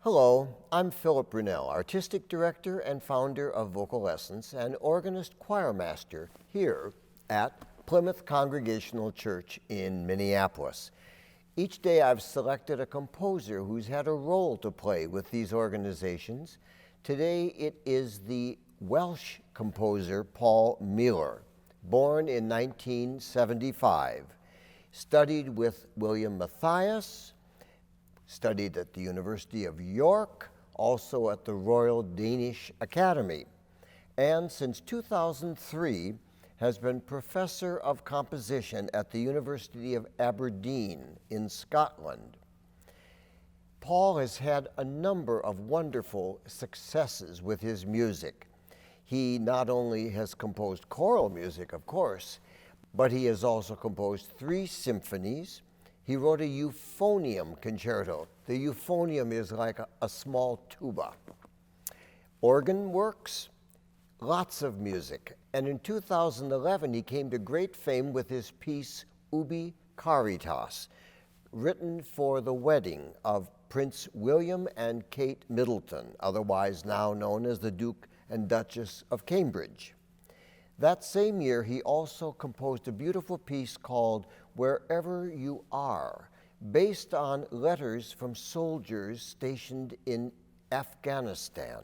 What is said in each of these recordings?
Hello, I'm Philip Brunelle, Artistic Director and founder of Vocal Essence and organist choir master here at Plymouth Congregational Church in Minneapolis. Each day I've selected a composer who's had a role to play with these organizations. Today it is the Welsh composer Paul Mealor, born in 1975, studied with William Matthias, studied at the University of York, also at the Royal Danish Academy, and since 2003 has been professor of composition at the University of Aberdeen in Scotland. Paul has had a number of wonderful successes with his music. He not only has composed choral music, of course, but he has also composed 3 symphonies. He wrote a euphonium concerto. The euphonium is like a small tuba. Organ works, lots of music. And in 2011, he came to great fame with his piece, Ubi Caritas, written for the wedding of Prince William and Kate Middleton, otherwise now known as the Duke and Duchess of Cambridge. That same year, he also composed a beautiful piece called Wherever You Are, based on letters from soldiers stationed in Afghanistan.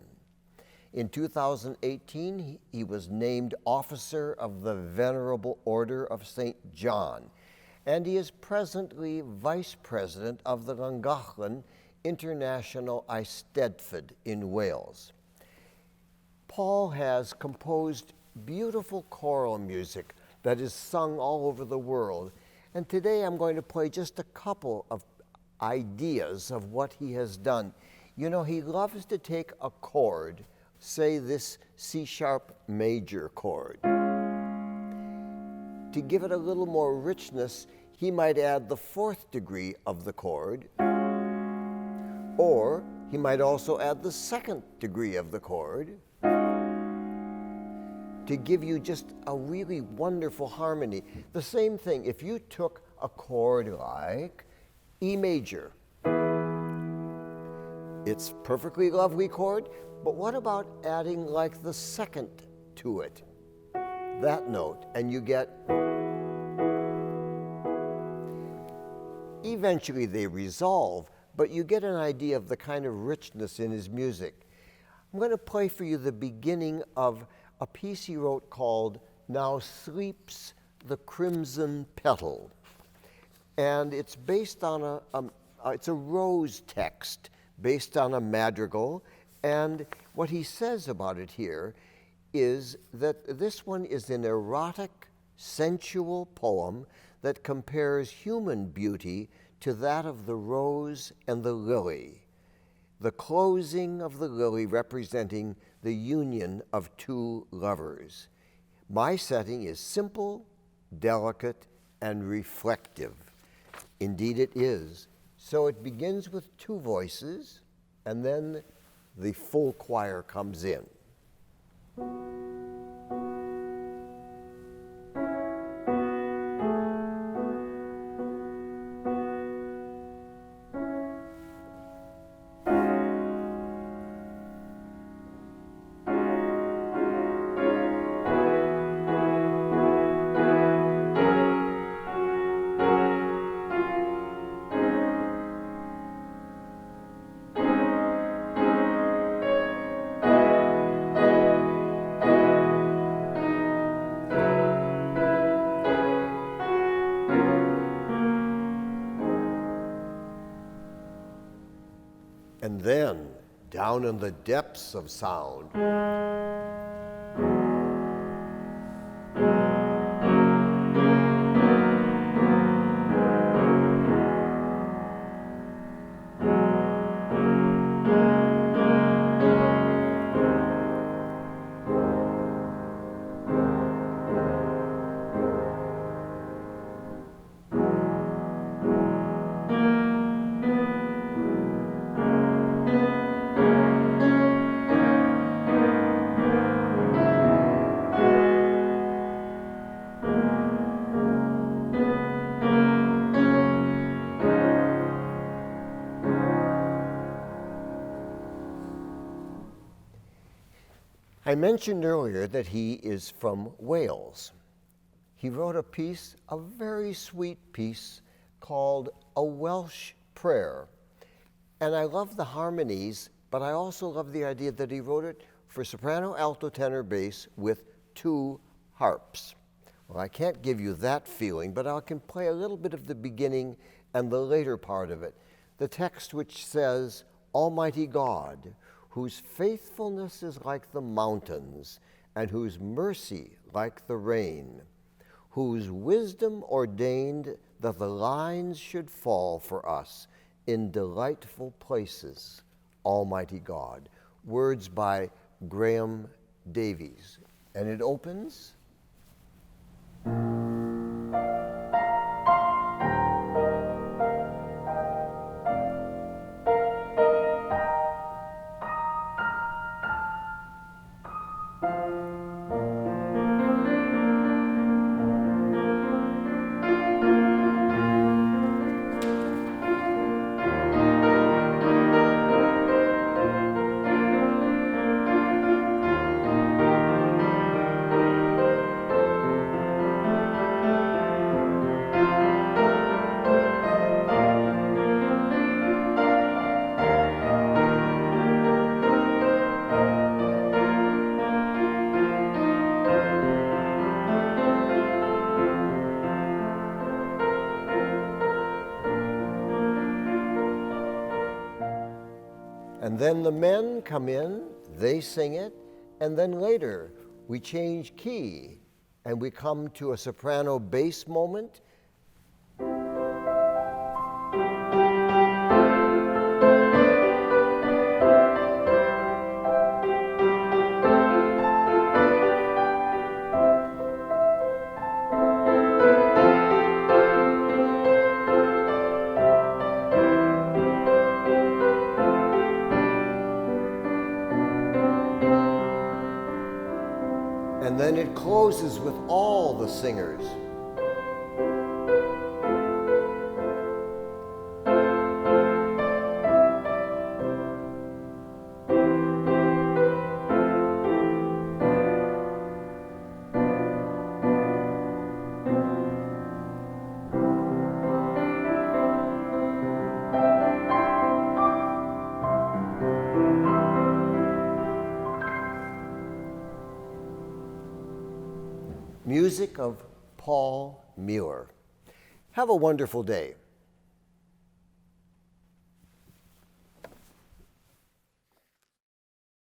In 2018, he was named Officer of the Venerable Order of St. John, and he is presently Vice President of the Llangollen International Eisteddfod in Wales. Paul has composed beautiful choral music that is sung all over the world, and today I'm going to play just a couple of ideas of what he has done. You know, he loves to take a chord, say this C-sharp major chord. To give it a little more richness, he might add the 4th degree of the chord, or he might also add the 2nd degree of the chord to give you just a really wonderful harmony. The same thing, if you took a chord like E major, it's a perfectly lovely chord, but what about adding like the 2nd to it, that note, and you get, eventually they resolve, but you get an idea of the kind of richness in his music. I'm going to play for you the beginning of a piece he wrote called Now Sleeps the Crimson Petal. And it's based on it's a rose text based on a madrigal. And what he says about it here is that this one is an erotic, sensual poem that compares human beauty to that of the rose and the lily, the closing of the lily representing the union of 2 lovers. My setting is simple, delicate, and reflective. Indeed it is. So it begins with 2 voices, and then the full choir comes in. And then, down in the depths of sound, I mentioned earlier that he is from Wales. He wrote a piece, a very sweet piece, called A Welsh Prayer. And I love the harmonies, but I also love the idea that he wrote it for soprano, alto, tenor, bass with 2 harps. Well, I can't give you that feeling, but I can play a little bit of the beginning and the later part of it. The text which says, Almighty God, whose faithfulness is like the mountains, and whose mercy like the rain, whose wisdom ordained that the lines should fall for us in delightful places, Almighty God. Words by Graham Davies. And it opens. And then the men come in, they sing it, and then later we change key and we come to a soprano bass moment. And then it closes with all the singers. Music of Paul Mealor. Have a wonderful day.